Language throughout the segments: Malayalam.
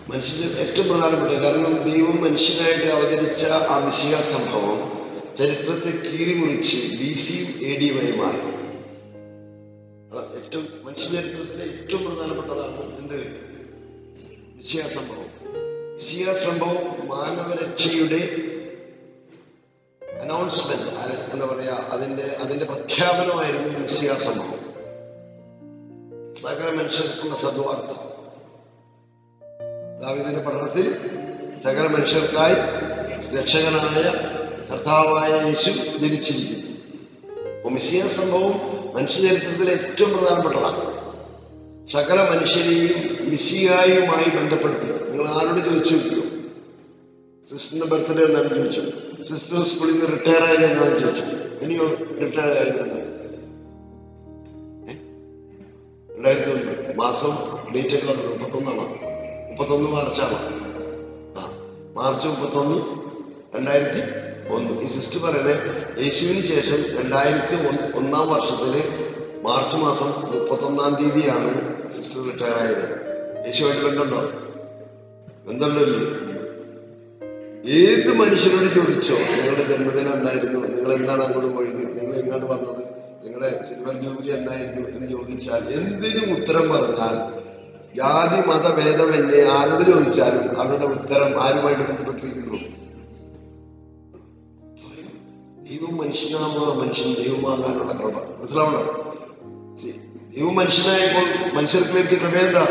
മനുഷ്യന് ഏറ്റവും പ്രധാനപ്പെട്ട, കാരണം ദൈവം മനുഷ്യനായിട്ട് അവതരിച്ച ആ മിശിഹ സംഭവം ചരിത്രത്തെ കീറിമുറിച്ച് BC AD വരെ മാറി. ഏറ്റവും മനുഷ്യ ചരിത്രത്തിലെ ഏറ്റവും പ്രധാനപ്പെട്ടതാണ് എന്ത്? മിശിഹ സംഭവം. മിശിഹ സംഭവം മാനവരക്ഷയുടെ അനൗൺസ്മെന്റ്, എന്താ പറയാ, അതിന്റെ പ്രഖ്യാപനമായിരുന്നു മിശിഹ സംഭവം. സകല മനുഷ്യർക്കുള്ള സദ്വാർത്ത. ദാവീദിന്റെ പഠനത്തിൽ സകല മനുഷ്യർക്കായി രക്ഷകനായ കർത്താവായ യേശു ജനിച്ചിരിക്കുന്നു. അപ്പൊ മിശിഹ സംഭവം മനുഷ്യചരിത്രത്തിലെ ഏറ്റവും പ്രധാനപ്പെട്ടതാണ്. സകല മനുഷ്യരെയും മിശിഹായുമായി ബന്ധപ്പെടുത്തി. നിങ്ങൾ ആരോട് ചോദിച്ചു നോക്കിയോ? സിസ്റ്ററിന്റെ ബർത്ത്ഡേ എന്നാണ് ചോദിച്ചു, സിസ്റ്റർ സ്കൂളിൽ നിന്ന് റിട്ടയർ ആയത് എന്നാണ് ചോദിച്ചു. ഇനിയോ റിട്ടയർ ആയിരുന്നു 2001 മാസം ഡേറ്റ് ഒക്കെ 31 മാർച്ചാണ്. മാർച്ച് 31, 2001. ഈ സിസ്റ്റർ പറയണേ യേശുവിന് ശേഷം 2001 വർഷത്തില് മാർച്ച് മാസം 31 തീയതിയാണ് സിസ്റ്റർ റിട്ടയർ ആയത്. യേശുവായിട്ട് ബന്ധമുണ്ടോ? ബന്ധമുണ്ടല്ലേ? ഏത് മനുഷ്യരോട് ചോദിച്ചോ നിങ്ങളുടെ ജന്മദിനം എന്തായിരുന്നു, നിങ്ങൾ എന്താണ് അങ്ങോട്ട് പോയത്, നിങ്ങൾ എങ്ങോട്ട് വന്നത്, നിങ്ങളുടെ സിൽവർ ജൂബിലി എന്തായിരുന്നു എന്ന് ചോദിച്ചാൽ എന്തിനും ഉത്തരം പറഞ്ഞാൽ ജാതി മതഭേദമന്യേ ആരോട് ചോദിച്ചാലും അവരുടെ ഉത്തരം ആരുമായിട്ട് ബന്ധപ്പെട്ടിരിക്കുന്നു? ദൈവം മനുഷ്യനാവുക, മനുഷ്യൻ ദൈവമാകാനുള്ള കൃപ. മനസ്സിലാവണോ? ദൈവം മനുഷ്യനായപ്പോൾ മനുഷ്യർക്ക് ലഭിച്ച കൃപ എന്താ?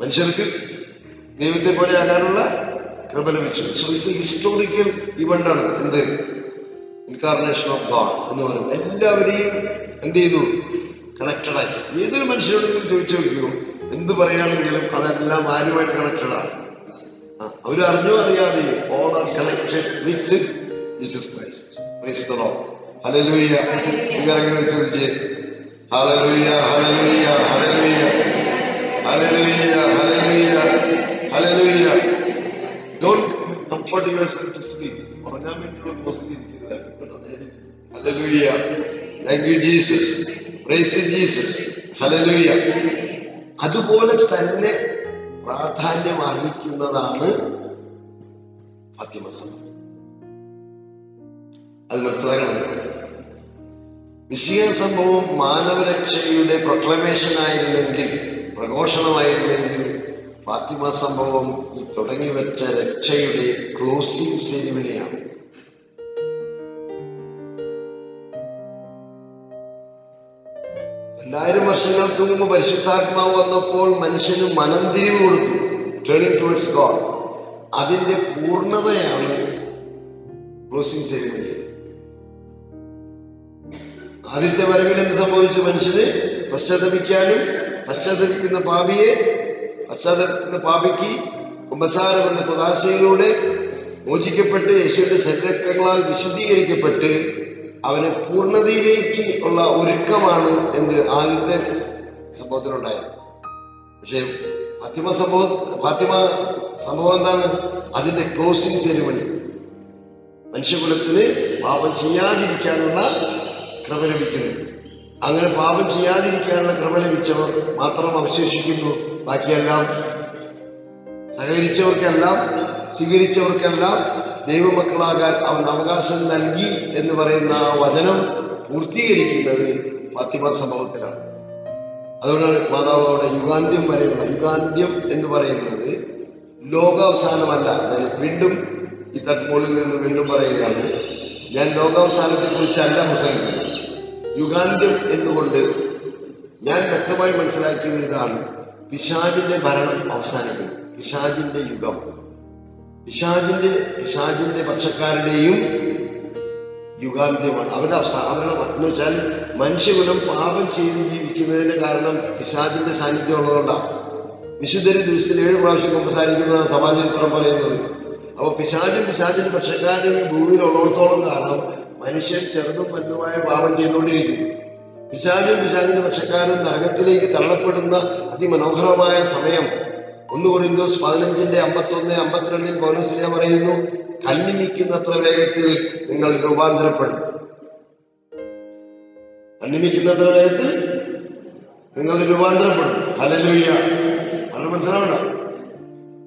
മനുഷ്യർക്ക് ദൈവത്തെ പോലെ ആകാനുള്ള കൃപ ലഭിച്ചു. സോ ഇറ്റ്സ് ഹിസ്റ്റോറിക്കൽ ഇവന്റ് ആണ് എന്ത്? ഇൻകാർണേഷൻ ഓഫ് ഗോഡ് എന്ന് പറയുന്നത്. എല്ലാവരെയും എന്ത് ചെയ്തു? കണക്റ്റഡ് ആക്കി. ഏതൊരു മനുഷ്യരോടെങ്കിലും ചോദിച്ചു നോക്കിയോ, എന്ത് പറയുകയാണെങ്കിലും അതെല്ലാം ആരുമായിട്ട് കണക്റ്റഡാണ്. അവര് അറിഞ്ഞോ അറിയാതെയോ all are connected with Jesus Christ. Praise the Lord. Hallelujah. ഇങ്ങനെ ചോദിച്ചേ hallelujah, hallelujah, hallelujah, hallelujah, hallelujah, hallelujah. Don't comfort yourself to sleep. ഉറങ്ങാൻ വേണ്ടിയുള്ള പോസ്റ്റിരിക്കുന്നത്. Hallelujah. Thank you Jesus. Praise Jesus. Hallelujah. അതുപോലെ തന്നെ പ്രാധാന്യം അർഹിക്കുന്നതാണ് ഫാത്തിമ സംഭവം. അത് മനസ്സിലാക്കണം. മിശിഹ സംഭവം മാനവരക്ഷയുടെ പ്രൊക്ലമേഷൻ ആയിരുന്നെങ്കിൽ, പ്രഘോഷണമായിരുന്നെങ്കിൽ, ഫാത്തിമ സംഭവം ഈ തുടങ്ങിവെച്ച രക്ഷയുടെ ക്ലോസിംഗ് സെരിമണിയാണ്. വർഷങ്ങൾക്ക് മുമ്പ് പരിശുദ്ധാത്മാവ് വന്നപ്പോൾ മനുഷ്യന് മനംതിരിവ് കൊടുത്തു, ടേണിംഗ് ടുവേർഡ്സ് ഗോഡ്. അതിന്റെ പൂർണ്ണതയാണ് ക്ലോസിംഗ് സെരിമണി. ആദ്യത്തെ വരവിൽ എന്ത് സംഭവിച്ചു? മനുഷ്യന് പശ്ചാത്തപിക്കാനും പശ്ചാത്തപിക്കുന്ന പാപിക്ക് കുമ്പസാരം എന്ന കുദാശയിലൂടെ മോചിക്കപ്പെട്ട് യേശുവിന്റെ ശരീരരക്തങ്ങളാൽ വിശുദ്ധീകരിക്കപ്പെട്ട് അവന് പൂർണ്ണതയിലേക്ക് ഉള്ള ഒരുക്കമാണ് എന്ത് ആദ്യത്തെ സംഭവത്തിലുണ്ടായത്. പക്ഷെ ഫാത്തിമ സംഭവം എന്താണ്? അതിന്റെ ക്ലോസിംഗ് സെരിമണി. മനുഷ്യകുലത്തിന് പാപം ചെയ്യാതിരിക്കാനുള്ള കൃപ ലഭിക്കുന്നു. അങ്ങനെ പാപം ചെയ്യാതിരിക്കാനുള്ള കൃപ ലഭിച്ചവർ മാത്രം അവശേഷിക്കുന്നു. ബാക്കിയെല്ലാം സഹകരിച്ചവർക്കെല്ലാം സ്വീകരിച്ചവർക്കെല്ലാം ദൈവമക്കളാകാൻ അവൻ അവകാശം നൽകി എന്ന് പറയുന്ന ആ വചനം പൂർത്തീകരിക്കുന്നത് ഫാത്തിമ സംഭവത്തിലാണ്. അതുകൊണ്ടാണ് മാതാവ് അവിടെ യുഗാന്ത്യം വരെയുള്ള, യുഗാന്ത്യം എന്ന് പറയുന്നത് ലോകാവസാനമല്ല. ഞാൻ വീണ്ടും ഈ തട്ട്മോളിൽ നിന്ന് വീണ്ടും പറയുകയാണ്, ഞാൻ ലോകാവസാനത്തെ കുറിച്ചല്ല പ്രസംഗിക്കുന്നത്. യുഗാന്ത്യം എന്നുകൊണ്ട് ഞാൻ വ്യക്തമായി മനസ്സിലാക്കിയത് ഇതാണ്: പിശാചിന്റെ ഭരണം അവസാനിക്കുന്നു. പിശാചിന്റെ യുഗം, പിശാചിന്റെ പക്ഷക്കാരുടെയും യുഗാന്ത്യമാണ്. അവരുടെ എന്ന് വെച്ചാൽ മനുഷ്യകുലം പാപം ചെയ്ത് ജീവിക്കുന്നതിന്റെ കാരണം പിശാചിന്റെ സാന്നിധ്യം ഉള്ളതുകൊണ്ടാണ്. വിശുദ്ധര് ദിവസത്തിൽ 7 പ്രാവശ്യം കുമ്പസാരിക്കുന്നതാണ് സഭാചരിത്രം പറയുന്നത്. അപ്പൊ പിശാചിന്റെ പക്ഷക്കാരുടെയും ഭൂമിയിലുള്ളിടത്തോളം കാലം മനുഷ്യൻ ചെറുതും വലുതുമായ പാപം ചെയ്തുകൊണ്ടിരിക്കും. പിശാചിന്റെ പക്ഷക്കാരും നരകത്തിലേക്ക് തള്ളപ്പെടുന്ന അതിമനോഹരമായ സമയം 1 കൊരിന്തോസ് 15:51-52 പൗലോസ് പറയുന്നു, കണ്ണിമിക്കുന്നത്ര വേഗത്തിൽ നിങ്ങൾ രൂപാന്തരപ്പെടും. കണ്ണിമിക്കുന്നത്ര വേഗത്തിൽ നിങ്ങൾ രൂപാന്തരപ്പെടും. ഹല്ലേലൂയ. മനസ്സിലാവണ്ട.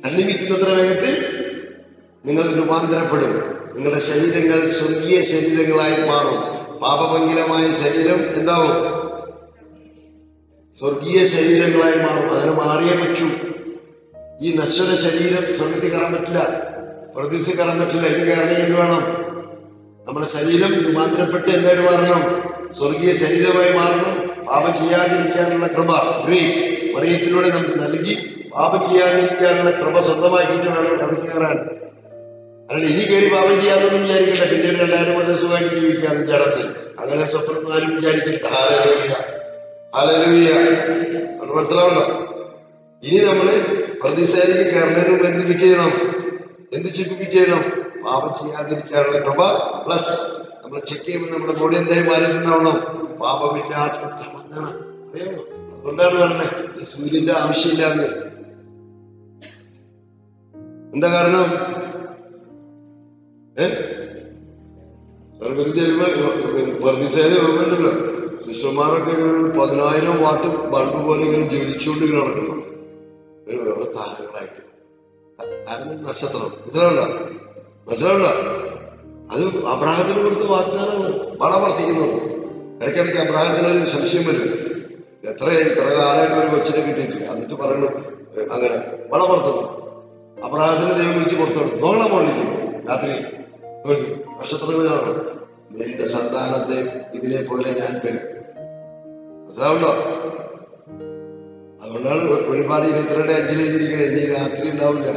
കണ്ണിമിക്കുന്നത്ര വേഗത്തിൽ നിങ്ങൾ രൂപാന്തരപ്പെടും. നിങ്ങളുടെ ശരീരങ്ങൾ സ്വർഗീയ ശരീരങ്ങളായി മാറും. പാപഭംഗിലമായ ശരീരം എന്താവും? സ്വർഗീയ ശരീരങ്ങളായി മാറും. അങ്ങനെ മാറിയേ പറ്റൂ. ഈ നശ്വര ശരീരം സ്വർഗത്തിൽ കയറാൻ പറ്റില്ല, പ്രതീക്ഷ കയറാൻ പറ്റില്ല. ഇത് കയറണമെങ്കിൽ എന്ത് വേണം? നമ്മുടെ ശരീരം രൂപാന്തരപ്പെട്ട് എന്തായിട്ട് മാറണം? സ്വർഗീയ ശരീരമായി മാറണം. പാപം ചെയ്യാതിരിക്കാനുള്ള കൃപ, ഗ്രേസ് മറിയത്തിലൂടെ നമുക്ക് നൽകി പാപം ചെയ്യാതിരിക്കാനുള്ള കൃപ സ്വന്തമാക്കിയിട്ട് വേണം അത് കയറാൻ. അല്ലാണ്ട് ഇനി കയറി പാപം ചെയ്യാമെന്നൊന്നും വിചാരിക്കില്ല. പിന്നീട് എല്ലാവരും വളരെ സുഖമായിട്ട് ജീവിക്കാതെ ജഡത്തിൽ. അങ്ങനെ സ്വപ്നം ആരും വിചാരിക്കില്ല. ഹല്ലേലൂയ. അത് മനസ്സിലാവല്ലോ. ഇനി നമ്മള് പ്രതിസേനയ്ക്ക് കയറുന്നതിന് മുമ്പ് എന്ത് ചെയ്യണം? എന്ത് ചെക്ക് ചെയ്യണം? പാപം ചെയ്യാതിരിക്കാനുള്ള കൃപ പ്ലസ് നമ്മൾ ചെക്ക് ചെയ്യുമ്പോൾ നമ്മുടെ ബോഡി എന്തായാലും മാറിയിട്ടുണ്ടാവണം? പാപമില്ലാത്ത സമാധാനം. അറിയാമോ? അതുകൊണ്ടാണ് പറഞ്ഞത് ഈ സൂര്യന്റെ ആവശ്യമില്ലാന്ന്. എന്താ കാരണം? സ്വർഗത്തിൽ ചെല്ലുമ്പോ പ്രതിസേന ഓർമ്മയുണ്ടല്ലോ, വിശ്വന്മാരൊക്കെ 10,000 വാട്ട് ബൾബ് പോലെ ഇങ്ങനെ ജ്വലിച്ചുകൊണ്ട് ഇങ്ങനെ നടക്കണം. വേറെ താരങ്ങളായിട്ട് നക്ഷത്രം. മനസ്സിലാവണ്ട? അത് അബ്രാഹത്തിന് കൊടുത്ത വാഗ്ദാനമാണ്. വള വർദ്ധിക്കുന്നു. ഇടയ്ക്കിടയ്ക്ക് അബ്രാഹത്തിനൊരു സംശയം വരും. ഇത്ര കാലമായിട്ട് ഒരു കൊച്ചിനെ കിട്ടിയിട്ടില്ല, എന്നിട്ട് പറയണം അങ്ങനെ വള വർദ്ധിക്കുന്നു. അബ്രാഹത്തിന് ദൈവം വിളിച്ച് പുറത്തു കൊടുത്തു. നോക്കണം പോണില്ലേ രാത്രി നക്ഷത്രങ്ങൾ കാണണം. നിന്റെ സന്താനത്തെ ഇതിനെ പോലെ ഞാൻ തരും. മനസ്സിലാവുണ്ടോ? അതുകൊണ്ടാണ് വെളിപ്പാട് 22:5 എഴുതിയിരിക്കണേ, ഇനി രാത്രി ഉണ്ടാവില്ല.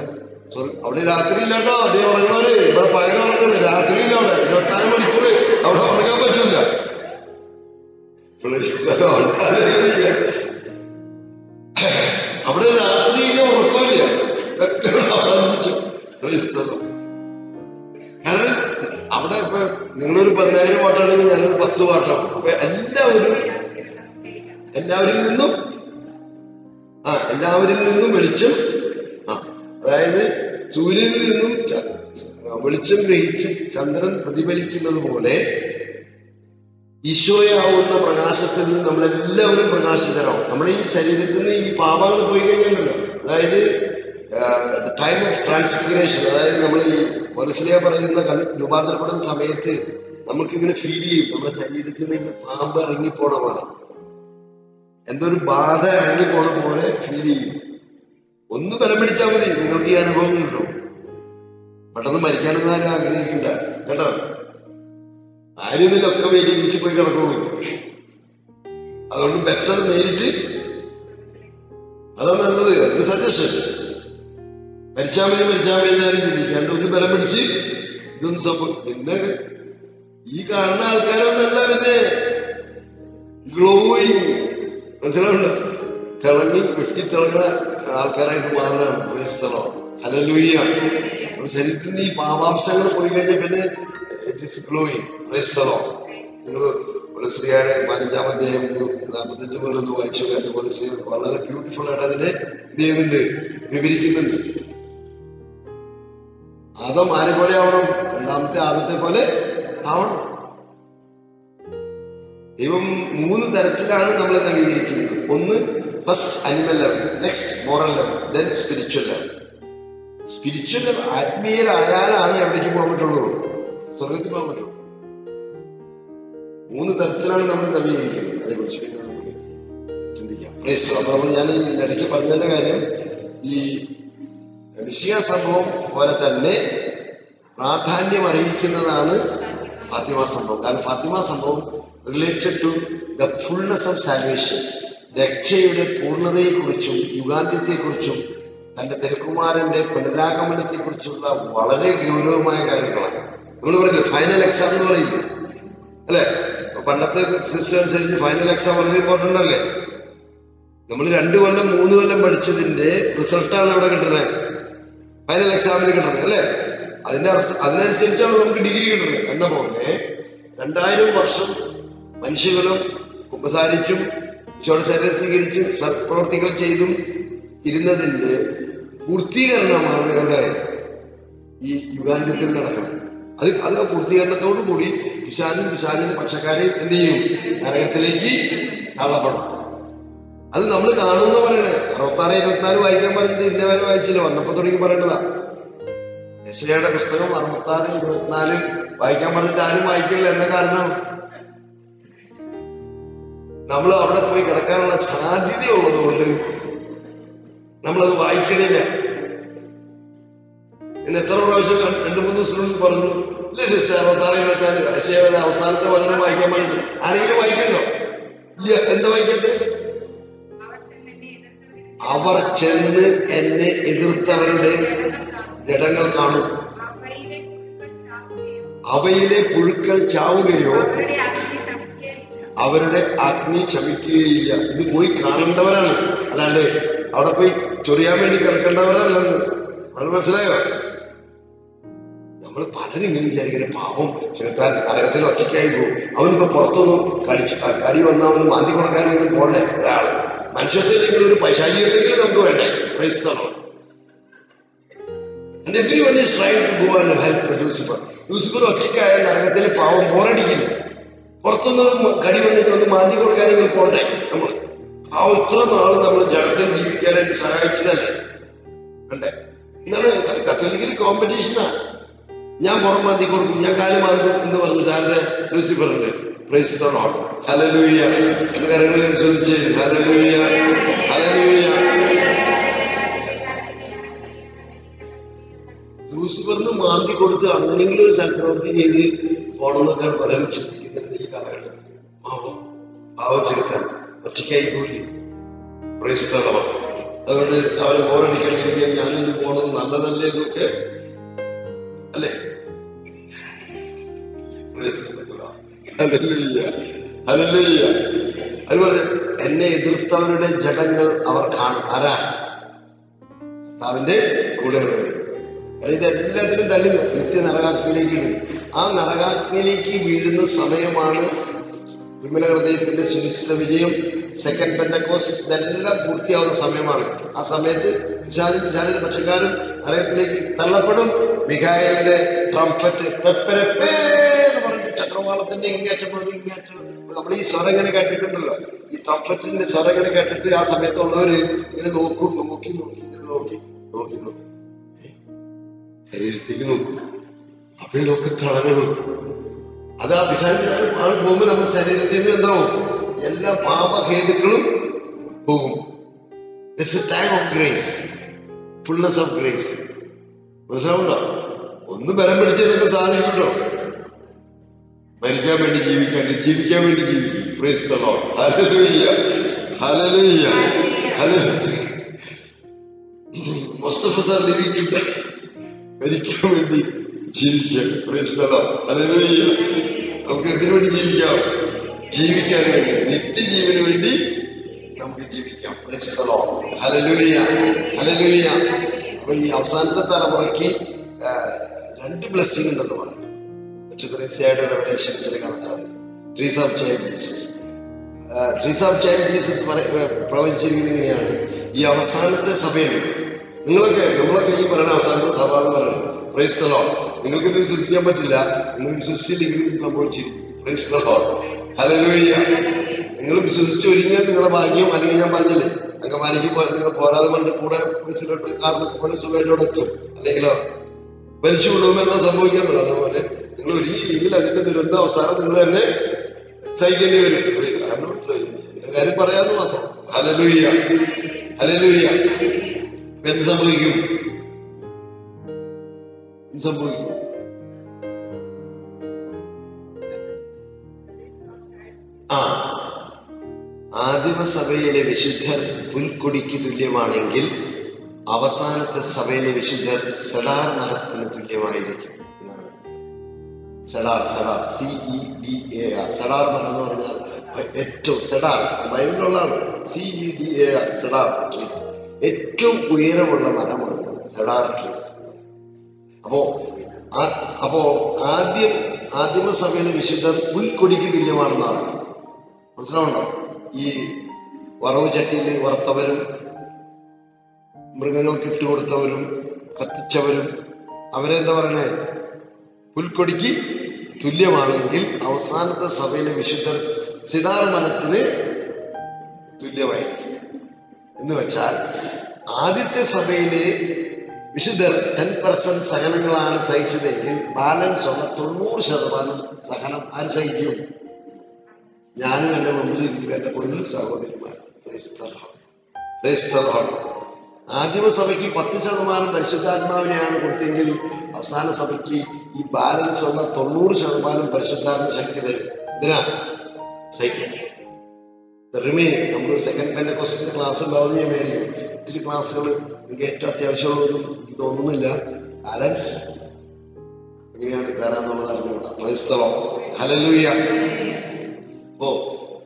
അവിടെ രാത്രി ഇല്ലാട്ടോ. അതേ ഉറങ്ങണവര് ഇവിടെ പകരം ഉറങ്ങണേ, രാത്രി ഇല്ല. അവിടെ 24 മണിക്കൂർ അവിടെ ഉറങ്ങാൻ പറ്റില്ല. അവിടെ രാത്രിയില്ല, ഉറക്കമില്ല. ഇതൊക്കെ അവസാനിപ്പിച്ചു. കാരണം അവിടെ ഇപ്പൊ നിങ്ങളൊരു 10,000 വാട്ടാണെങ്കിൽ ഞാനൊരു 10 വാട്ടാണ്. അപ്പൊ എല്ലാവരിൽ നിന്നും വെളിച്ചം, അതായത് സൂര്യനിൽ നിന്നും വെളിച്ചം ഗ്രഹിച്ച് ചന്ദ്രൻ പ്രതിഫലിക്കുന്നത് പോലെ ഈശോയാവുന്ന പ്രകാശത്തിൽ നിന്ന് നമ്മളെല്ലാവരും പ്രകാശിതരാവും. നമ്മുടെ ഈ ശരീരത്തിൽ നിന്ന് ഈ പാപങ്ങൾ പോയി കഴിഞ്ഞാലല്ലോ, അതായത് ടൈം ഓഫ് ട്രാൻസ്ഫിഗറേഷൻ, അതായത് നമ്മൾ ഈ മനസ്സിലാ പറയുന്ന രൂപാന്തരപ്പെടുന്ന സമയത്ത് നമുക്കിങ്ങനെ ഫീൽ ചെയ്യും. നമ്മുടെ ശരീരത്തിൽ നിന്ന് ഇങ്ങനെ പാമ്പ് ഇറങ്ങിപ്പോണ പോലെ, എന്തൊരു ബാധ ഇറങ്ങിപ്പോണ പോലെ ഫീൽ ചെയ്യും. ഒന്ന് ബലം പിടിച്ചാൽ മതി, നിങ്ങൾക്ക് ഈ അനുഭവം കിട്ടും. പെട്ടെന്ന് മരിക്കാനൊന്നും ആരും ആഗ്രഹിക്കണ്ട കേട്ടോ. ആരുമില്ലൊക്കെ വേരി തിരിച്ചു പോയി കിടക്കുള്ളൂ. അതുകൊണ്ട് ബെറ്റർ നേരിട്ട്, അതാ നല്ലത്. അത് സജഷൻ. മരിച്ചാൽ മതി എന്നാലും ചിന്തിക്കാണ്ട് ഒന്ന് ബലം പിടിച്ച് ഇതൊന്നും സംഭവം. പിന്നെ ഈ കാണുന്ന ആൾക്കാരൊന്നല്ല, പിന്നെ ഗ്ലോയിങ്, മനസ്സിലാവുണ്ടോ? തിളങ്ങി വെട്ടിത്തിളങ്ങുന്ന ആൾക്കാരായിട്ട് മാറുകയാണ്. ഹല്ലേലൂയ. നമ്മുടെ ശരീരത്തിൽ നിന്ന് ഈ പാപാംശങ്ങൾ പോയി കഴിഞ്ഞാൽ പിന്നെ ഇറ്റ് ഇസ് ഗ്ലോയിങ്. നിങ്ങൾ ഒരു സ്ത്രീയുടെ 15-ാം അധ്യായം 45 പോലെ ഒന്ന് വായിച്ചു. അതുപോലെ സ്ത്രീ വളരെ ബ്യൂട്ടിഫുൾ ആയിട്ട് അതിനെ എന്ത് ചെയ്യുന്നുണ്ട്? വിവരിക്കുന്നുണ്ട്. ആദം ആരെ പോലെ ആവണം? രണ്ടാമത്തെ ആദത്തെ പോലെ ആവണം. ദൈവം 3 തരത്തിലാണ് നമ്മളെ നവീകരിക്കുന്നത്. ഒന്ന് first animal level, next moral level, then spiritual level. Spiritual level ആത്മീയരായാലാണ് എവിടേക്ക് പോകാൻ പറ്റുള്ളൂ? സ്വർഗത്തിൽ പോകാൻ പറ്റുള്ളൂ. 3 തരത്തിലാണ് നമ്മൾ നവീകരിക്കുന്നത്. അതേക്കുറിച്ച് പിന്നെ നമുക്ക് ചിന്തിക്കാം. അപ്പോൾ ഞാൻ ഈ ഇടയ്ക്ക് പറഞ്ഞതിന്റെ കാര്യം, ഈ മിശിഹ സംഭവം പോലെ തന്നെ പ്രാധാന്യം അറിയിക്കുന്നതാണ് ഫാത്തിമ സംഭവം. കാരണം ഫാത്തിമ സംഭവം related to the fullness of salvation, രക്ഷയുടെ പൂർണ്ണതയെക്കുറിച്ചും യുഗാന്ത്യത്തെക്കുറിച്ചും തന്റെ തിരുക്കുമാരന്റെ പുനരാഗമനത്തെക്കുറിച്ചുള്ള വളരെ ഗൗരവമായ കാര്യങ്ങളാണ്. നമ്മൾ പറയില്ലേ ഫൈനൽ എക്സാം എന്ന് പറയില്ലേ, അല്ലെ? പണ്ടത്തെ സിസ്റ്റം അനുസരിച്ച് ഫൈനൽ എക്സാം വളരെ ഇമ്പോർട്ടന്റ് അല്ലേ? നമ്മൾ 2 കൊല്ലം 3 കൊല്ലം പഠിച്ചതിന്റെ റിസൾട്ടാണ് ഇവിടെ കിട്ടുന്നത്, ഫൈനൽ എക്സാമിന് കിട്ടുന്നത്, അല്ലെ? അതിനനുസരിച്ചാണ് നമുക്ക് ഡിഗ്രി കിട്ടുന്നത്. എന്ന പോലെ 2000 വർഷം മനുഷ്യകളും ഉപസാരിച്ചും ഈശോയുടെ ശരീരം സ്വീകരിച്ചും സത്പ്രവർത്തികൾ ചെയ്തും ഇരുന്നതിന്റെ പൂർത്തീകരണമാണ് ഇവിടെ ഈ യുഗാന്ത്യത്തിൽ നടക്കുന്നത്. അത് പൂർത്തീകരണത്തോടു കൂടി പിശാചിന്റെ പക്ഷക്കാരെയും എന്ത് ചെയ്യും? നരകത്തിലേക്ക് തള്ളപ്പെടും. അത് നമ്മൾ കാണുന്ന പറയണേ. 66, 24 വായിക്കാൻ പറഞ്ഞിട്ട് ഇന്നേ വരെ വായിച്ചില്ല, വന്നപ്പോ തുടങ്ങി പറയേണ്ടതാ. യെശയ്യായുടെ പുസ്തകം 66, 24 വായിക്കാൻ പറഞ്ഞിട്ട് ആരും വായിക്കില്ല. എന്താ കാരണം? നമ്മൾ അവിടെ പോയി കിടക്കാനുള്ള സാധ്യതയുള്ളത് കൊണ്ട് നമ്മളത് വായിക്കണില്ല. എന്നെ എത്ര പ്രാവശ്യം 2-3 ദിവസം പറഞ്ഞു ഇല്ലേ സിസ്റ്റർ, 66, 24 യെശയ്യായുടെ അവസാനത്തെ വചനം വായിക്കാൻ പറഞ്ഞിട്ട് ആരെങ്കിലും വായിക്കണ്ടോ? ഇല്ല. എന്താ വായിക്കാത്ത? അവർ ചെന്ന് എന്നെ എതിർത്തവരുടെ ജഡങ്ങൾ കാണും, അവയിലെ പുഴുക്കൾ ചാവുകയോ അവരുടെ അഗ്നി ശമിക്കുകയില്ല. ഇത് പോയി കാണേണ്ടവരാണ്, അല്ലാണ്ട് അവിടെ പോയി ചൊറിയാൻ വേണ്ടി കിടക്കേണ്ടവരല്ലെന്ന്. അത് മനസ്സിലായോ? നമ്മൾ പലരും ഇങ്ങനെ വിചാരിക്കണേ, പാവം ചെറുത്താൻ നരകത്തിൽ ഒറ്റയ്ക്കായി പോകും, അവനിപ്പോ പുറത്തൊന്നും കടി വന്ന അവന് മാന്തി കൊടുക്കാനെങ്കിലും പോണ്ടേ ഒരാള്. മനുഷ്യത്വത്തിൽ ഒരു പൈശാചികത്തെങ്കിലും നമുക്ക് വേണ്ടേ? ക്രൈസ്തവം. And everyone is trying to go and help Lucifer. Lucifer ഒറ്റയ്ക്കായ നരകത്തിൽ പാവം ബോറടിക്കില്ല. പുറത്തുനിന്ന് കടി വന്നിട്ട് ഒന്ന് മാന്തി കൊടുക്കാനെങ്കിലും പോണ്ടേ നമ്മൾ? ആ ഇത്ര നാള് നമ്മൾ ജഡത്തിൽ ജീവിക്കാനായിട്ട് സഹായിച്ചതല്ലേ വേണ്ടേ? എന്നാണ് കത്തോലിക്കൽ കോമ്പറ്റീഷനാ. ഞാൻ പുറം മാന്തി കൊടുക്കും, ഞാൻ കാല് മാന്തും എന്ന് പറഞ്ഞിട്ട് ആരുടെ? ലൂസിഫറിന്റെ. Praise the Lord. ഹല്ലേലൂയ. കരങ്ങൾ പരിശോധിച്ച് ഹല്ലേലൂയ, ഹല്ലേലൂയ. ലൂസിഫറിന് മാന്തി കൊടുത്ത് അങ്ങനെയെങ്കിലും ഒരു സൽപ്രവൃത്തി ചെയ്ത് പോണമെന്നൊക്കെയാണ് പലരും ചിന്തിക്കുന്നത് ഈ കാലഘട്ടത്തിൽ. പാവം ചെറുക്കാൻ ഒറ്റയ്ക്കായി പോയി. Price the Lord. അതുകൊണ്ട് അവരെ ബോറടിക്കണമെങ്കിൽ ഞാനൊന്ന് പോകണം നല്ലതല്ലേ എന്നൊക്കെ അല്ലേ? അത് പറഞ്ഞു എന്നെ എതിർത്തവരുടെ ജഡങ്ങൾ അവർ കാണും. ആരാ? കർത്താവിന്റെ കൂടെയുള്ളവർ. ഇതെല്ലാത്തിനും തള്ളി നിത്യ നരകാഗ്നിയിലേക്ക് ഇടും. ആ നരകാഗ്നിയിലേക്ക് വീഴുന്ന സമയമാണ് വിമല ഹൃദയത്തിന്റെ സുനിശ്ചിത വിജയം, സെക്കൻഡ് പെന്തക്കോസ്റ്റ്, ഇതെല്ലാം പൂർത്തിയാവുന്ന സമയമാണ്. ആ സമയത്ത് വിശാലും പക്ഷക്കാരും നരകത്തിലേക്ക് തള്ളപ്പെടും. മിഖായേലിന്റെ ട്രംപറ്റ് പെപ്പരപ്പേ എന്ന് പറഞ്ഞിട്ട് ചക്രവാളത്തിന്റെ ഇങ്ങേറ്റം ഇങ്ങേറ്റം നമ്മൾ ഈ സ്വരങ്ങനെ കേട്ടിട്ടുണ്ടല്ലോ. ഈ ട്രംപറ്റിന്റെ സ്വരങ്ങനെ കേട്ടിട്ട് ആ സമയത്തുള്ളവര് ഇങ്ങനെ നോക്കും, നോക്കി നോക്കി നോക്കി നോക്കി നോക്കി ശരീരത്തേക്ക് നോക്കും. അപ്പോഴൊക്കെ തളരണം. അത് ആ വിശാലിന് ആൾ പോകുമ്പോ നമ്മുടെ ശരീരത്തിൽ നിന്ന് എന്താവും? എല്ലാ പാപഹേതുക്കളും പോകും. It's a time of grace, fullness of grace. മനസ്സിലാവുണ്ടോ? ഒന്ന് ബലം പിടിച്ചതൊക്കെ സാധിക്കുമല്ലോ. മരിക്കാൻ വേണ്ടി ജീവിക്കാണ്ട് ജീവിക്കാൻ വേണ്ടി ജീവിക്കും. Praise the Lord. Hallelujah, hallelujah, hallelujah. Mustafa sir ലിവിക്കുണ്ട് മരിക്കാൻ വേണ്ടി ജീവിക്കാം. Praise the Lord. ഹല്ലേലൂയ. നമുക്ക് എന്തിനു വേണ്ടി ജീവിക്കാം? ജീവിക്കാൻ വേണ്ടി, നിത്യജീവന് വേണ്ടി നമുക്ക് ജീവിക്കാം. Praise the Lord. Hallelujah, hallelujah. അപ്പൊ ഈ അവസാനത്തെ തലമുറയ്ക്ക് 2 ബ്ലെസ്സിംഗ് ഉണ്ടെന്ന് പറഞ്ഞു. ത്രേസ്യയുടെ റെവലേഷൻസിൽ കാണാൻ സാധിക്കും. Therese of Child Jesus, Therese of Child Jesus പ്രവചിച്ചിരിക്കുന്നത് ഇങ്ങനെയാണ്. ഈ അവസാനത്തെ സഭയിൽ നമ്മളൊക്കെ ഈ പറയുന്ന അവസാനത്തെ സഭ എന്ന് പറയുന്നത്. Praise the Lord. നിങ്ങൾക്ക് ഇത് വിശ്വസിക്കാൻ പറ്റില്ല, നിങ്ങൾ വിശ്വസിച്ചില്ലെങ്കിലും ഇത് സംഭവിച്ചിരിക്കും. Praise the Lord. ഹല്ലേലൂയ. നിങ്ങൾ വിശ്വസിച്ച് ഒരുങ്ങിയാൽ നിങ്ങളുടെ ഭാഗ്യം. അല്ലെങ്കിൽ ഞാൻ പറഞ്ഞില്ലേ, അങ്കമാലിക്ക് നിങ്ങൾ പോരാതെ കൊണ്ട് കൂടെ ബസ്സിലോട്ട് കാറിലൊക്കെ പോലെ സുഖമായിട്ടോടെ എത്തും. അല്ലെങ്കിലോ വലിച്ചു വിടുമ്പോൾ എന്താ സംഭവിക്കാന്നുള്ളത്. അതുപോലെ നിങ്ങൾ ഒരുങ്ങിയില്ലെങ്കിൽ അതിന്റെ ദുരന്ത അവസാനം നിങ്ങൾ തന്നെ സഹിക്കേണ്ടി വരും. ഇതിന്റെ കാര്യം പറയാന്ന് മാത്രം. Hallelujah, hallelujah. എന്ത് സംഭവിക്കും? സംഭവിക്കും ആദിമസഭയിലെ വിശുദ്ധർ പുൽക്കൊടിക്ക് തുല്യമാണെങ്കിൽ അവസാനത്തെ സഭയിലെ വിശുദ്ധർ സെഡാർ മരത്തിന് തുല്യമായിരിക്കും. Cedar, CEDAR. സെഡാർ മരം എന്ന് പറഞ്ഞാൽ ഏറ്റവും സെഡാർ ബൈബിളിലുള്ളതാണ്. CEDAR, cedar trees. ഏറ്റവും ഉയരമുള്ള മരമാണ് സെഡാർ ട്രീസ്. അപ്പോ ആദിമസഭയിലെ വിശുദ്ധർ പുൽക്കൊടിക്ക് തുല്യമാണെന്നാണ്. മനസ്സിലാവുണ്ടോ? ഈ വറവ് ചട്ടിയിൽ വറുത്തവരും മൃഗങ്ങൾക്ക് ഇട്ടുകൊടുത്തവരും കത്തിച്ചവരും അവരെന്താ പറയണേ? പുൽക്കൊടിക്ക് തുല്യമാണെങ്കിൽ അവസാനത്തെ സഭയിലെ വിശുദ്ധർ സിഡാർ മരത്തിന് തുല്യമായിരിക്കും. എന്ന് വെച്ചാൽ ആദ്യത്തെ സഭയില് വിശുദ്ധർ 10% സഹനങ്ങളാണ് സഹിച്ചതെങ്കിൽ ബാലൻസ് ഉള്ള 90% സഹനം ആര് സഹിക്കും? ഞാനും എന്റെ മുമ്പിൽ ഇരിക്കും എന്റെ പൊന്നിൽ സഹോദരിമാർ. ആദിമ സഭയ്ക്ക് 10% പരിശുദ്ധാത്മാവിനെയാണ് കൊടുത്തെങ്കിൽ അവസാന സഭയ്ക്ക് ഈ ബാലൻസ് ഉള്ള 90% പരിശുദ്ധാത്മ ശക്തി തരും. ഇതിനാ സഹിക്കാൻ റിമൈനിങ്. നമ്മൾ സെക്കൻഡ് പെന്റക്കോസ്റ്റിന്റെ ക്ലാസ് ഉണ്ടാവുന്ന ഞാൻ മേലും ഒത്തിരി ക്ലാസ്സുകൾ നിങ്ങൾക്ക് ഏറ്റവും അത്യാവശ്യമുള്ളൊരു ഇതൊന്നുമില്ല. ബാലൻസ് എങ്ങനെയാണ് തരാന്നുള്ളത് അറിഞ്ഞുകൂടാ. ക്രൈസ്തവം. ഹല്ലേലൂയ. അപ്പോ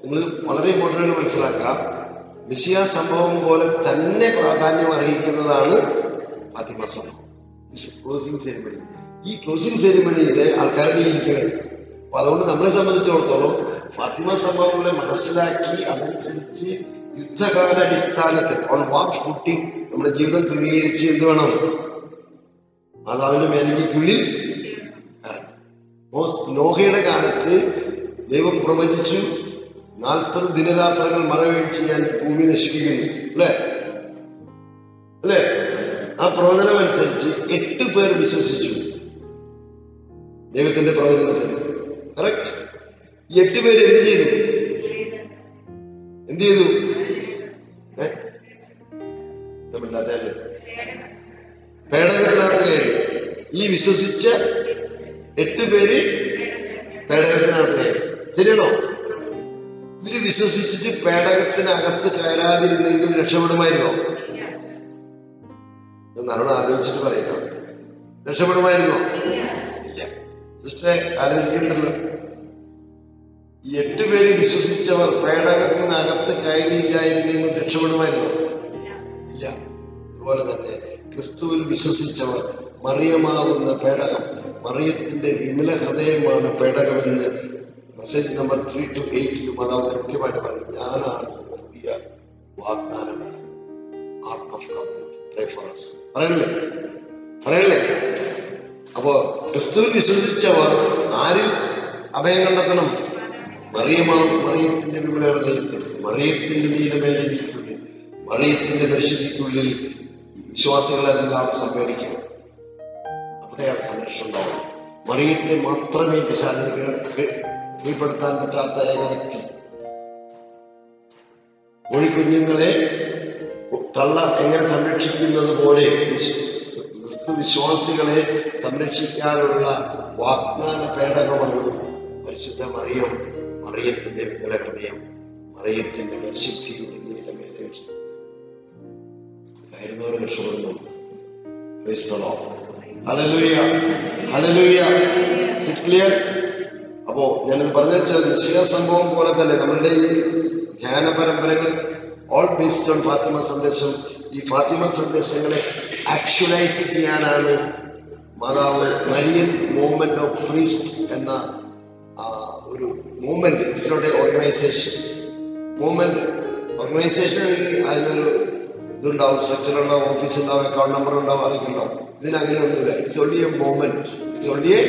നിങ്ങൾ വളരെ ഇമ്പോർട്ടൻ്റ് മനസ്സിലാക്കാം, മിശിഹ സംഭവം പോലെ തന്നെ പ്രാധാന്യം അറിയിക്കുന്നതാണ് ഫാത്തിമ സംഭവം. Closing ceremony. ഈ ക്ലോസിംഗ് സെറിമണിയിലെ ആൾക്കാരുടെ ഇരിക്കണം. അപ്പൊ അതുകൊണ്ട് നമ്മളെ സംബന്ധിച്ചിടത്തോളം ഫാത്തിമ സംഭവങ്ങളെ മനസ്സിലാക്കി അതനുസരിച്ച് യുദ്ധകാലാടിസ്ഥാനത്തിൽ ഓൺ വാർ ഫുട്ടിങ് നമ്മുടെ ജീവിതം ക്രമീകരിച്ച് എന്ത് വേണം? മാതാവിന്റെ മേലേക്കുള്ളിൽ നോഹയുടെ കാലത്ത് ദൈവം പ്രവചിച്ചു 40 ദിനരാത്രങ്ങൾ മഴ വീഴ്ച ഞാൻ ഭൂമി നശിപ്പിക്കുന്നു. അല്ലേ? ആ പ്രവചനം അനുസരിച്ച് 8 പേർ വിശ്വസിച്ചു ദൈവത്തിന്റെ പ്രവചനത്തിൽ. കറക്റ്റ്. ഈ 8 പേര് എന്ത് ചെയ്തു? പേടകത്തിനകത്ത് കയറി. ഈ വിശ്വസിച്ച 8 പേര് പേടകത്തിനകത്ത് കയറി. ശരിയാണോ? ഇവര് വിശ്വസിച്ചിട്ട് പേടകത്തിനകത്ത് കയറാതിരുന്നെങ്കിൽ രക്ഷപ്പെടുമായിരുന്നോ? നല്ലോണം ആലോചിച്ചിട്ട് പറയട്ടോ. രക്ഷപ്പെടുമായിരുന്നോ? ഇല്ല. സിസ്റ്ററെ ആലോചിക്കണ്ടല്ലോ. ഈ 8 പേര് വിശ്വസിച്ചവർ പേടകത്തിനകത്ത് കയറിയില്ലായിരുന്നെങ്കിൽ രക്ഷപ്പെടുമായിരുന്നോ? ഇല്ല. അതുപോലെ തന്നെ ക്രിസ്തുവിൽ വിശ്വസിച്ചവർ മറിയമാകുന്ന പേടകം, മറിയത്തിന്റെ വിമല ഹൃദയമാണ് പേടകമെന്ന് മെസ്സേജ് നമ്പർ 3 to 8 മാതാവ് കൃത്യമായിട്ട് പറഞ്ഞു. ഞാനാണ് പുതിയ വാഗ്ദാനം. Ark of covenant. Pray for us. പറയല്ലേ? അപ്പോ ക്രിസ്തുവിൽ വിശ്വസിച്ചവർ ആരിൽ അഭയം കണ്ടെത്തണം? മറിയത്തിന്റെ വിമല ഹൃദയത്തിൽ, മറിയത്തിന്റെ നീലമേലയ്ക്കുള്ളിൽ, മറിയത്തിന്റെ പരിശുദ്ധിക്കുള്ളിൽ വിശ്വാസികളെല്ലാം സമ്മേളിക്കണം. അവിടെയാണ് സംരക്ഷണം ഉണ്ടാവുക. മറിയത്തെ മാത്രമേ പിശാചിനെ കീഴ്പ്പെടുത്താൻ പറ്റാത്ത ഏക വ്യക്തി. കോഴിക്കുഞ്ഞുങ്ങളെ തള്ള എങ്ങനെ സംരക്ഷിക്കുന്നത് പോലെ ക്രിസ്തു വിശ്വാസികളെ സംരക്ഷിക്കാനുള്ള വാഗ്ദാന പേടകമാണ് പരിശുദ്ധ മറിയം. മറിയത്തിന്റെ വിമല ഹൃദയം, മറിയത്തിന്റെ പരിശുദ്ധിയുടെ നീലമേലയ്ക്ക് ആയിരുന്നവരെ രക്ഷപ്പെടുന്നു. ക്ലിയർ? അപ്പോ ഞാനത് പറഞ്ഞാൽ മിശിഹ സംഭവം പോലെ തന്നെ നമ്മളുടെ ഈ ധ്യാന പരമ്പരകൾ ഓൾ ബേസ്ഡ് ഓൺ ഫാത്തിമ സന്ദേശം. ഈ ഫാത്തിമ സന്ദേശങ്ങളെ ആക്ച്വലൈസ് ചെയ്യാനാണ് മാതാവ് മരിയൻ മൂവ്മെന്റ് ഓഫ് പ്രീസ്റ്റ് എന്ന ഒരു movement. It's not a organisation. Movement organisation അതിനൊരു ഇതുണ്ടാവും, സ്ട്രക്ചർ ഉണ്ടാവും, ഓഫീസ് ഉണ്ടാവും, അക്കൗണ്ട് നമ്പർ ഉണ്ടാവും, അതൊക്കെ ഉണ്ടാവും. ഇതിനങ്ങനെ ഒന്നുമില്ല. It's only a movement. It's only a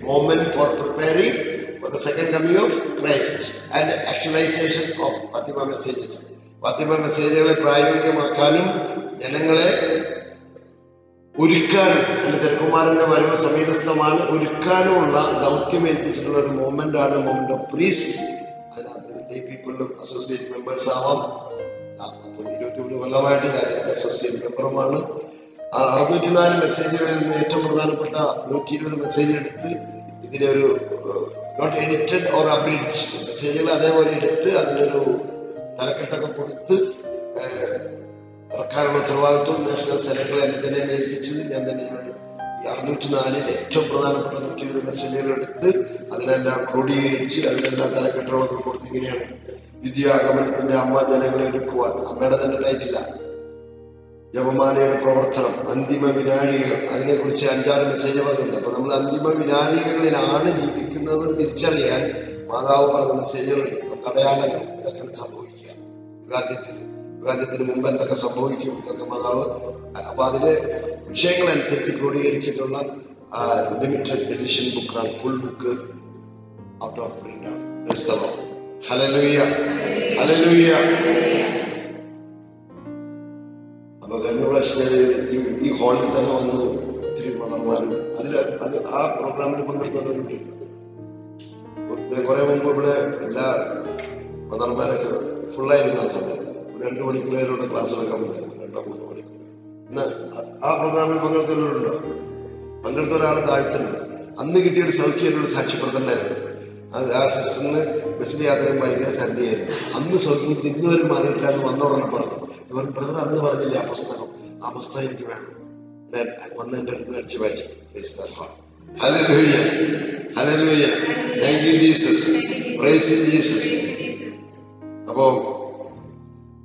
movement for preparing for the second coming of Christ and actualisation of Fatima messages. Fatima മെസ്സേജുകളെ പ്രായോഗികമാക്കാനും ജനങ്ങളെ ഒരുക്കാനും, എന്റെ തിരുക്കുമാരന്റെ വരവ് സമീപസ്ഥമാണ്, ഒരുക്കാനുമുള്ള ദൗത്യം ഏൽപ്പിച്ചിട്ടുള്ള ഒരു മൂവ്മെന്റ് ആണ് മൂവ്മെന്റ് ഓഫ് പ്രീസ്റ്റ്. അതിനകത്ത് ലേ പീപ്പിളിലും അസോസിയേറ്റ് മെമ്പേഴ്സ് ആവാം. 23 കൊല്ലമായിട്ട് ഞാൻ അസോസിയേറ്റ് മെമ്പറുമാണ്. 604 മെസ്സേജുകളിൽ നിന്ന് ഏറ്റവും പ്രധാനപ്പെട്ട 120 മെസ്സേജ് എടുത്ത് ഇതിലൊരു നോട്ട് എഡിറ്റഡ് ഓർ അബ്രിഡ്ജ് മെസ്സേജുകൾ അതേപോലെ എടുത്ത് അതിനൊരു തലക്കെട്ടൊക്കെ കൊടുത്ത് ഇറക്കാനുള്ള ഉത്തരവാദിത്വം നാഷണൽ സെനറ്റിൽ എന്നെ തന്നെയാണ് ഏൽപ്പിച്ചത്. ഞാൻ തന്നെയാണ് ഈ 604 ഏറ്റവും പ്രധാനപ്പെട്ട 120 മെസ്സേജുകൾ എടുത്ത് അതിനെല്ലാം ക്രോഡീകരിച്ച് അതിനെല്ലാം തലക്കെട്ടുകളൊക്കെ കൊടുത്ത് ഇങ്ങനെയാണ് വിദ്യാഗമനത്തിന്റെ അമ്മ ജനങ്ങളെ ഒരുക്കുവാൻ. അമ്മയുടെ തന്നെ ടൈറ്റില്ല. ജപമാലയുടെ പ്രവർത്തനം, അന്തിമ വിനാഴികൾ, അതിനെക്കുറിച്ച് 5-6 മെസ്സേജ് പറയുന്നുണ്ട്. അപ്പൊ നമ്മൾ അന്തിമ വിനാഴികളിലാണ് ജീവിക്കുന്നത് തിരിച്ചറിയാൻ മാതാവ് പറഞ്ഞ മെസ്സേജുകളുണ്ട്. നമുക്ക് അടയാളങ്ങൾ ഇതൊക്കെ സംഭവിക്കുക, യുഗാന്ത്യത്തിന് മുമ്പ് എന്തൊക്കെ സംഭവിക്കും ഇതൊക്കെ മാതാവ്. അപ്പൊ അതിലെ വിഷയങ്ങളനുസരിച്ച് ക്രോഡീകരിച്ചിട്ടുള്ള ലിമിറ്റഡ് എഡിഷൻ ബുക്കാണ്. Full book out of print ആണ്. Hallelujah, hallelujah. പ്രാവശ്യം ഈ ഹാളിൽ തന്നെ വന്ന് ഒത്തിരി മദർമാരും അത് ആ പ്രോഗ്രാമിൽ പങ്കെടുത്തവരുണ്ട്. കുറെ മുമ്പ് ഇവിടെ എല്ലാ മദർമാരൊക്കെ ഫുള്ളായിരുന്നു ആ സമയത്ത്. 2 മണിക്കൂറോടെ ക്ലാസ് എടുക്കാൻ പറ്റും, 2-3 മണിക്കൂർ. ഇന്ന് ആ പ്രോഗ്രാമിൽ പങ്കെടുത്തവരുണ്ടോ? പങ്കെടുത്ത ഒരാൾ താഴ്ത്തുണ്ട്. അന്ന് കിട്ടിയൊരു സൗഖ്യം എന്നോട് സാക്ഷ്യപ്പെടുത്തണ്ടായിരുന്നു. ആ സിസ്റ്ററിന് ബസ്സിൽ യാത്രയും ഭയങ്കര ഛർദിയായിരുന്നു. അന്ന് സൗഖ്യം ഇന്നുവരും മാറിയിട്ടില്ല എന്ന് വന്നോടനെ പറഞ്ഞു. ബ്രദർ അന്ന് പറഞ്ഞില്ലേ ആ പുസ്തകം എനിക്ക് വേണം. വന്ന് എന്റെ അടുത്ത് അടിച്ചു വായിച്ചു. Hallelujah, hallelujah, thank you Jesus, price Jesus. അപ്പോ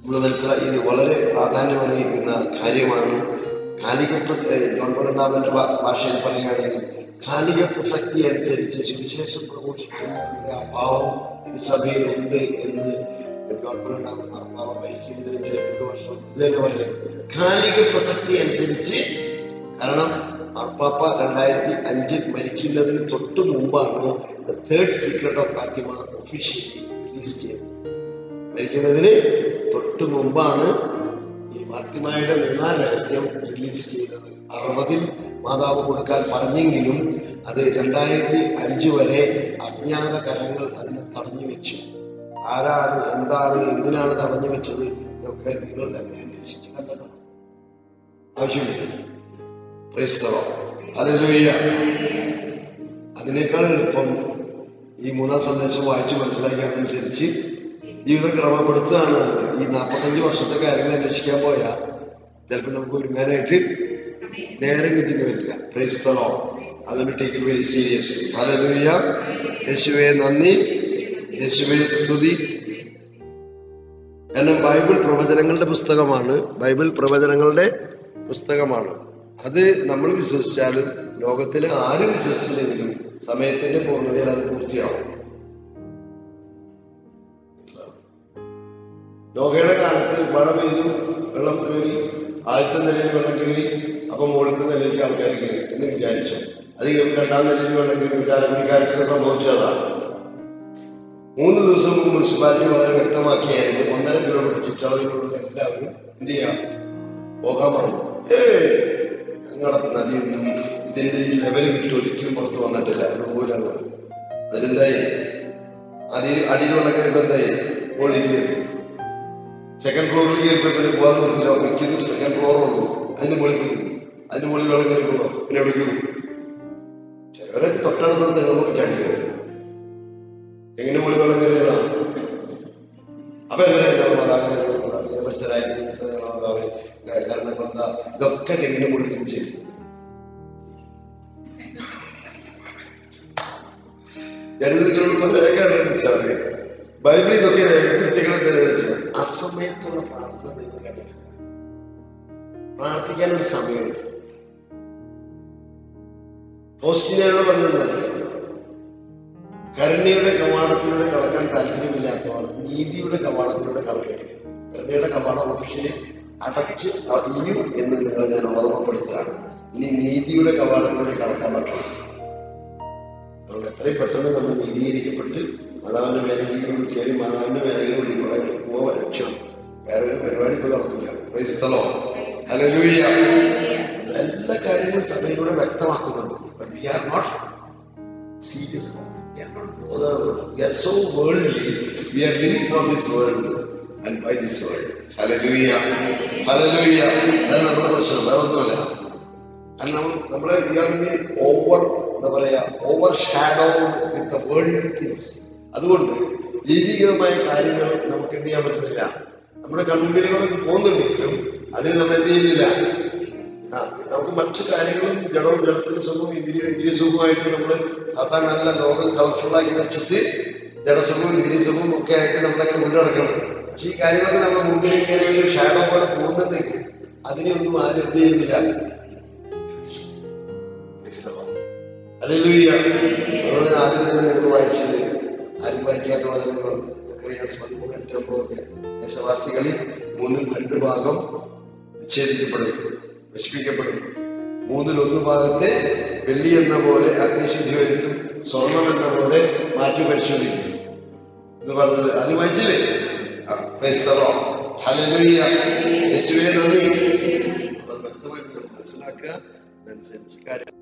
നമ്മൾ മനസ്സിലാക്കി ഇത് വളരെ പ്രാധാന്യമർഹിക്കുന്ന കാര്യമാണ്. കാലിക ജോൺ പോൾ രണ്ടാമന്റെ ഭാഷയിൽ പറയുകയാണെങ്കിൽ കാലിക പ്രസക്തി അനുസരിച്ച് സുവിശേഷം പ്രഘോഷിക്കുന്ന ഭാവം തിരുസഭയിലുണ്ട് എന്ന് ജോൺ പോൾ രണ്ടാമൻ മാർപ്പാപ്പ മരിക്കുന്നതിന്റെ 2 വർഷം ഇതേപോലെ പറയും. കാലിക പ്രസക്തി അനുസരിച്ച്. കാരണം മാർപ്പാപ്പ 2005 മരിക്കുന്നതിന് തൊട്ട് മുമ്പാണ് the third secret of Fatima officially release ചെയ്തത്. മരിക്കുന്നതിന് തൊട്ട് മുമ്പാണ് ഈ ഫാത്തിമയുടെ 3-ാം രഹസ്യം റിലീസ് ചെയ്തത്. 60-ൽ മാതാവ് കൊടുക്കാൻ പറഞ്ഞെങ്കിലും അത് 2005 വരെ അജ്ഞാത കരങ്ങൾ അതിനെ തടഞ്ഞു വെച്ചു. ആരാണ്, എന്താണ്, എന്തിനാണ് തടഞ്ഞു വെച്ചത് ഇതൊക്കെ നിങ്ങൾ തന്നെ അന്വേഷിച്ച് കണ്ടെത്തണം. ആവശ്യമില്ല. Price the Lord, hallelujah. അതിനേക്കാൾ എളുപ്പം ഈ 3-ാം സന്ദേശം വായിച്ച് മനസ്സിലാക്കി അതനുസരിച്ച് ജീവിതം ക്രമപ്പെടുത്തുകയാണ് നല്ലത്. ഈ 45 വർഷത്തെ കാര്യങ്ങൾ അന്വേഷിക്കാൻ പോയാൽ ചിലപ്പോൾ നമുക്ക് ഒരുങ്ങാനായിട്ട് നേരം കിട്ടിയെന്ന് വരില്ല. പ്രൈസ് ദി ലോർഡ്, അതുകൊണ്ട് take it very serious. Hallelujah. യേശുവേ നന്ദി, യേശുവേ സ്തുതി. കാരണം ബൈബിൾ പ്രവചനങ്ങളുടെ പുസ്തകമാണ്. ബൈബിൾ പ്രവചനങ്ങളുടെ പുസ്തകമാണ്. അത് നമ്മൾ വിശ്വസിച്ചാലും ലോകത്തിലെ ആരും വിശ്വസിച്ചില്ലെങ്കിലും സമയത്തിന്റെ പൂർണ്ണതയിൽ അത് പൂർത്തിയാവും. നോഹയുടെ കാലത്ത് മഴ പെയ്തു, വെള്ളം കയറി, ആദ്യത്തെ നിലയിൽ വെള്ളം കയറി, അപ്പൊ മുകളിലത്തെ നിലയിലേക്ക് ആൾക്കാർ കയറി എന്ന് വിചാരിച്ചു. അത് 2-ാം നിലയിൽ വെള്ളം കയറി വിചാരപ്പിടിക്കാർക്കൊക്കെ സംഭവിച്ചതാണ്. 3 ദിവസം മുമ്പ് മുനിസിപ്പാലിറ്റി വളരെ വ്യക്തമാക്കിയായിരുന്നു 1.5 കിലോമീറ്റർ ചുറ്റളവിലുള്ള എല്ലാവരും എന്ത് ചെയ്യാം, പോകാൻ പറഞ്ഞു. ഞങ്ങളുടെ നദിയൊന്നും ഇതിന്റെ ഈ ലെവല് വിട്ട് ഒരിക്കലും പുറത്ത് വന്നിട്ടില്ല, പോലും. അതിലെന്തായി, അടിയിൽ വെള്ളം കയറിയപ്പോ എന്തായി, മുകളിലേക്ക് കയറി. 2nd ഫ്ലോറിൽ കയറിയപ്പോ പിന്നെ പോകാൻ നിർത്തില്ല. മിക്കത് 2nd ഫ്ലോറുള്ളൂ, അതിന് മുകളിൽ വെള്ളം കയറിക്കൊള്ളോ, പിന്നെ എവിടേക്ക് പോകും. ചിലവരൊക്കെ തൊട്ടടുത്ത് തെങ്ങുമ്പോൾ ചാടി കയറി. എങ്ങനെ മുകളിൽ വെള്ളം കയറിയതാ? അപ്പൊ എങ്ങനെയാണ് മനസ്സിലായത്? കാരണം എന്താ, ഇതൊക്കെ തെങ്ങിന്റെ മുകളിൽ ചെയ്തു. വെച്ചാൽ ബൈബിളിൽ ഇതൊക്കെ രേഖപ്പെടുത്തികളെന്താണെന്ന് വെച്ചാൽ അസമയത്തുള്ള പ്രാർത്ഥന നിങ്ങൾ കണ്ടിട്ടില്ല. പ്രാർത്ഥിക്കാനൊരു സമയമുണ്ട്. ഓസ്ട്രേലിയയോട് പറഞ്ഞെന്നല്ല, കരുണയുടെ കവാടത്തിലൂടെ കടക്കാൻ താല്പര്യമില്ലാത്തവർ നീതിയുടെ കവാടത്തിലൂടെ കടക്കണം. കരുണയുടെ കവാടം ഒഫീഷ്യലി അടച്ച് അഴിഞ്ഞു എന്ന് നിങ്ങൾ ഞാൻ ഓർമ്മപ്പെടുത്തുകയാണ്. ഇനി നീതിയുടെ കവാടത്തിലൂടെ കടക്കാൻ പറ്റണം. അതുകൊണ്ട് എത്രയും പെട്ടെന്ന് നമ്മൾ നീതീകരിക്കപ്പെട്ട് മാതാവിന്റെ മേഖലയിലൂടെ കയറി മാതാവിന്റെ മേഖലയിലൂടെ പോകാൻ ലക്ഷ്യം. വേറെ ഒരു പരിപാടി ഇപ്പൊ നടക്കില്ല. Price the Lord, hallelujah. എല്ലാ കാര്യങ്ങളും സഭയിലൂടെ വ്യക്തമാക്കുന്നുണ്ട്. But we are not serious about it. We are not bothered. We are so worldly. We are living for this world and by this world. Hallelujah. Hallelujah. അതാണ് നമ്മുടെ പ്രശ്നം, വേറെ ഒന്നുമില്ല. നമ്മളെ we are being എന്താ പറയാ, over shadowed with the worldly things. അതുകൊണ്ട് ദൈവികമായ കാര്യങ്ങൾ നമുക്ക് എന്ത് ചെയ്യാൻ പറ്റുന്നില്ല. നമ്മുടെ കൺമുമ്പിലൂടെ പോകുന്നുണ്ടെങ്കിലും അതിന് നമ്മൾ എന്ത് ചെയ്യുന്നില്ല. നമുക്ക് മറ്റു കാര്യങ്ങളും ജഡവും ജഡത്തിന് സുഖവും ഇന്ദ്രിയ സുഖവുമായിട്ട് നമ്മൾ സാധാരണ നല്ല ലോകം കളർഫുള്ളാക്കി വെച്ചിട്ട് ജഡസുഖവും ഇന്ദ്രിയ സുഖവും ഒക്കെ ആയിട്ട് നമ്മളങ്ങനെ കൊണ്ടുനടക്കണം. പക്ഷെ ഈ കാര്യങ്ങളൊക്കെ നമ്മുടെ മുമ്പിൽ ഇങ്ങനെ ഒരു ഷാഡോ പോലെ പോകുന്നുണ്ടെങ്കിൽ അതിനെയൊന്നും ആരും എന്ത് ചെയ്യുന്നില്ല. ഹല്ലേലൂയ. അതുകൊണ്ട് ആദ്യം തന്നെ നിങ്ങൾ വായിച്ചത്, ആരും വായിക്കാത്ത വചനങ്ങൾ സക്കറിയാസ് 13:8 ദേശവാസികളിൽ 2 ഭാഗം വിച്ഛേദിക്കപ്പെടും, നശിപ്പിക്കപ്പെടും. 1/3 ഭാഗത്തെ വെള്ളി എന്ന പോലെ അഗ്നിശുദ്ധി വരുത്തും, സ്വർണം എന്ന പോലെ മാറ്റി പരിശോധിക്കും എന്ന് പറഞ്ഞത് അത് വായിച്ചില്ലേ? Praise the Lord, hallelujah. യേശുവേ നന്ദി. യഥാർത്ഥമായിട്ട് നമ്മൾ മനസ്സിലാക്കുക, അതനുസരിച്ച് കാര്യം